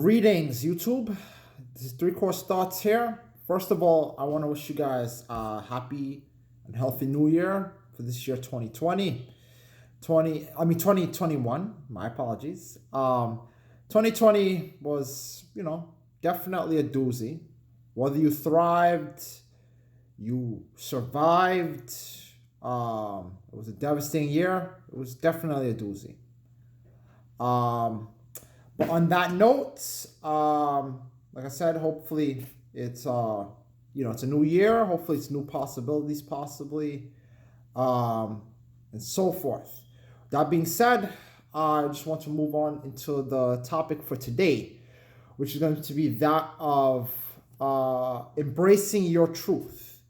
Greetings, YouTube. This is 3Course Thoughts here. First of all, I want to wish you guys a happy and healthy new year for this year 2020. 2021. My apologies. 2020 was, definitely a doozy. Whether you thrived, you survived, it was a devastating year. It was definitely a doozy. But on that note, like I said, hopefully it's it's a new year. Hopefully it's new possibilities, possibly, and so forth. That being said, I just want to move on into the topic for today, which is going to be that of embracing your truth.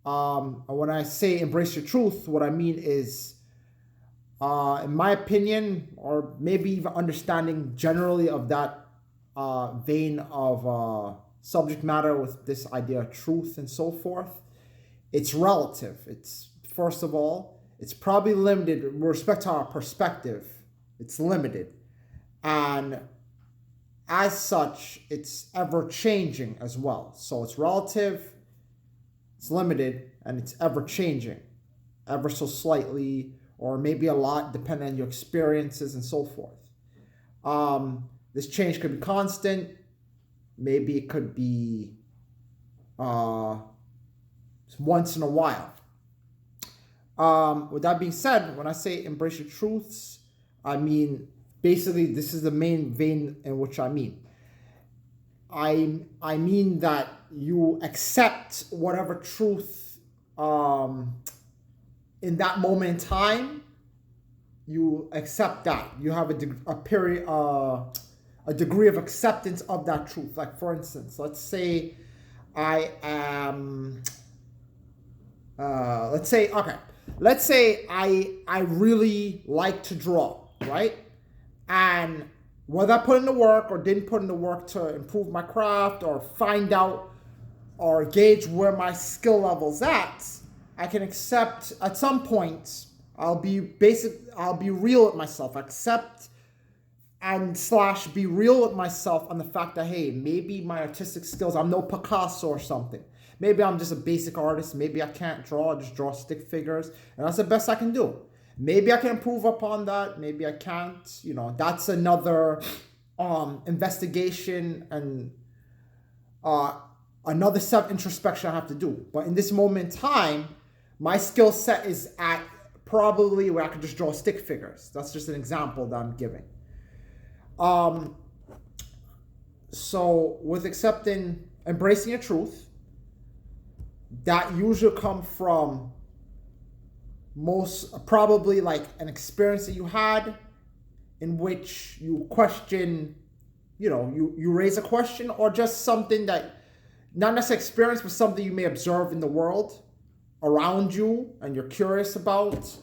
And when I say embrace your truth, what I mean is, in my opinion, or maybe even understanding generally of that vein of subject matter with this idea of truth and so forth, it's relative. It's, first of all, it's probably limited with respect to our perspective. It's limited. And as such, it's ever changing as well. So it's relative, it's limited, and it's ever changing, ever so slightly, or maybe a lot, depending on your experiences and so forth. This change could be constant. Maybe it could be once in a while. With that being said, when I say embrace your truths, I mean, basically, this is the main vein in which I mean. I mean that you accept whatever truth in that moment in time, you accept that. You have a degree of acceptance of that truth. Like, for instance, let's say I am, let's say I really like to draw, right? And whether I put in the work or didn't put in the work to improve my craft or find out or gauge where my skill level's at, I can accept at some point. I'll be real with myself. Accept and / be real with myself on the fact that, hey, maybe my artistic skills, I'm no Picasso or something. Maybe I'm just a basic artist. Maybe I can't draw. I just draw stick figures, and that's the best I can do. Maybe I can improve upon that. Maybe I can't. That's another investigation and another self-introspection I have to do. But in this moment in time, my skill set is at probably where I could just draw stick figures. That's just an example that I'm giving. So with embracing your truth, that usually come from most probably like an experience that you had in which you question, you raise a question, or just something that, not necessarily experience, but something you may observe in the world around you and you're curious about,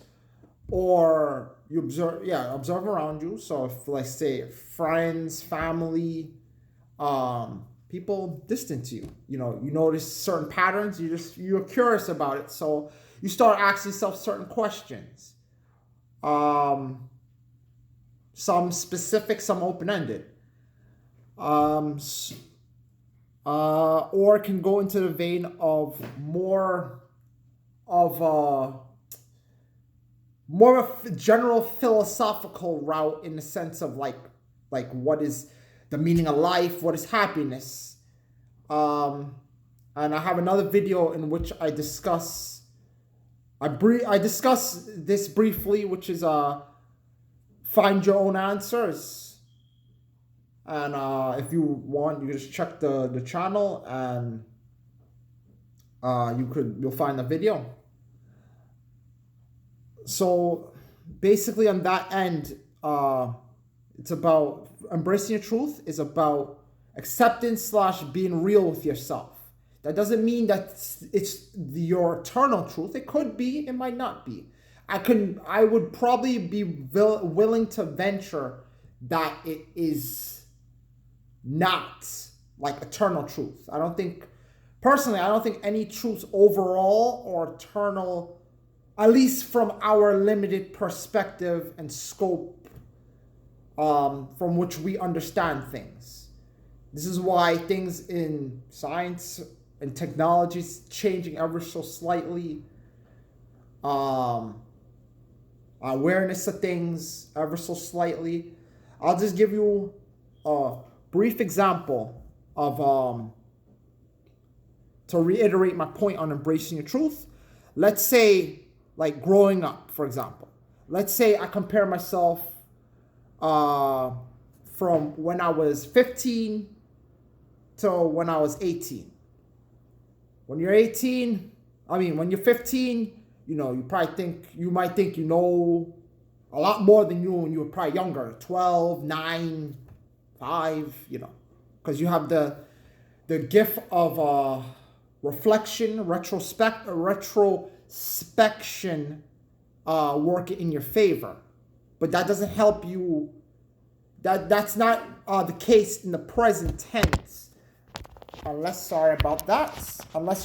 or you observe around you. So if, like, say, friends, family, people distant to you, you notice certain patterns, you're curious about it, so you start asking yourself certain questions, some specific, some open-ended, or it can go into the vein of more of a general philosophical route, in the sense of like what is the meaning of life, what is happiness, and I have another video in which I discuss this briefly, which is find your own answers. And if you want, you can just check the channel, and you'll find the video. So basically, on that end, it's about embracing your truth. Is about acceptance / being real with yourself. That doesn't mean that it's your eternal truth. It could be, it might not be. I would probably be willing to venture that it is not like eternal truth. Personally, I don't think any truths overall or eternal, at least from our limited perspective and scope, from which we understand things. This is why things in science and technology is changing ever so slightly. Awareness of things ever so slightly. I'll just give you a brief example of to reiterate my point on embracing your truth. Let's say, like growing up, for example. Let's say I compare myself from when I was 15 to when I was 18. When you're 15, you know, you might think you know a lot more than you when you were probably younger, 12, 9, 5, you know, because you have the gift of reflection, retrospection working in your favor. But that doesn't help you. That's not the case in the present tense. Unless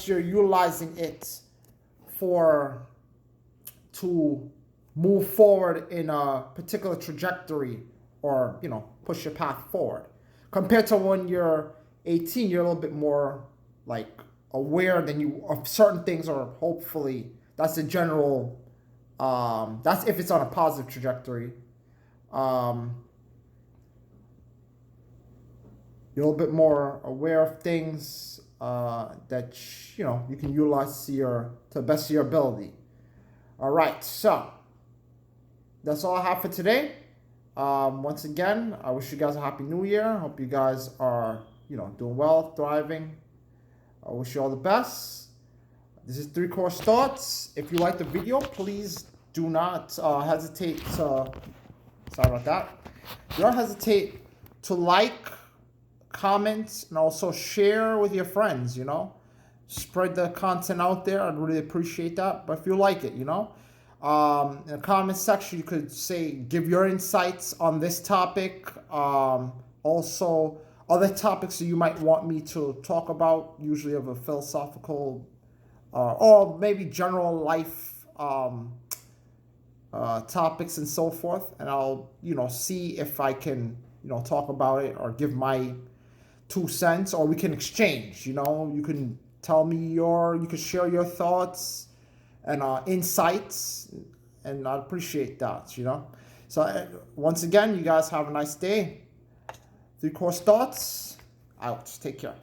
you're utilizing it to move forward in a particular trajectory, or, you know, push your path forward. Compared to when you're 18, you're a little bit more like aware than you of certain things, or hopefully that's a general, that's if it's on a positive trajectory. You're a little bit more aware of things that, you know, you can utilize to the best of your ability. All right, so that's all I have for today. Once again, I wish you guys a happy new year. Hope you guys are, you know, doing well, thriving. I wish you all the best. This is 3 Course Thoughts. If you like the video, please do not hesitate to, sorry about that. Do not hesitate to like, comment, and also share with your friends, you know. Spread the content out there. I'd really appreciate that. But if you like it, you know, in the comment section, you could say, give your insights on this topic. Also, other topics that you might want me to talk about, usually of a philosophical or maybe general life topics and so forth. And I'll, you know, see if I can, you know, talk about it or give my 2 cents, or we can exchange, you know. You can tell me you can share your thoughts and insights, and I'd appreciate that, you know. So once again, you guys have a nice day. 3 Course Thoughts out. Take care.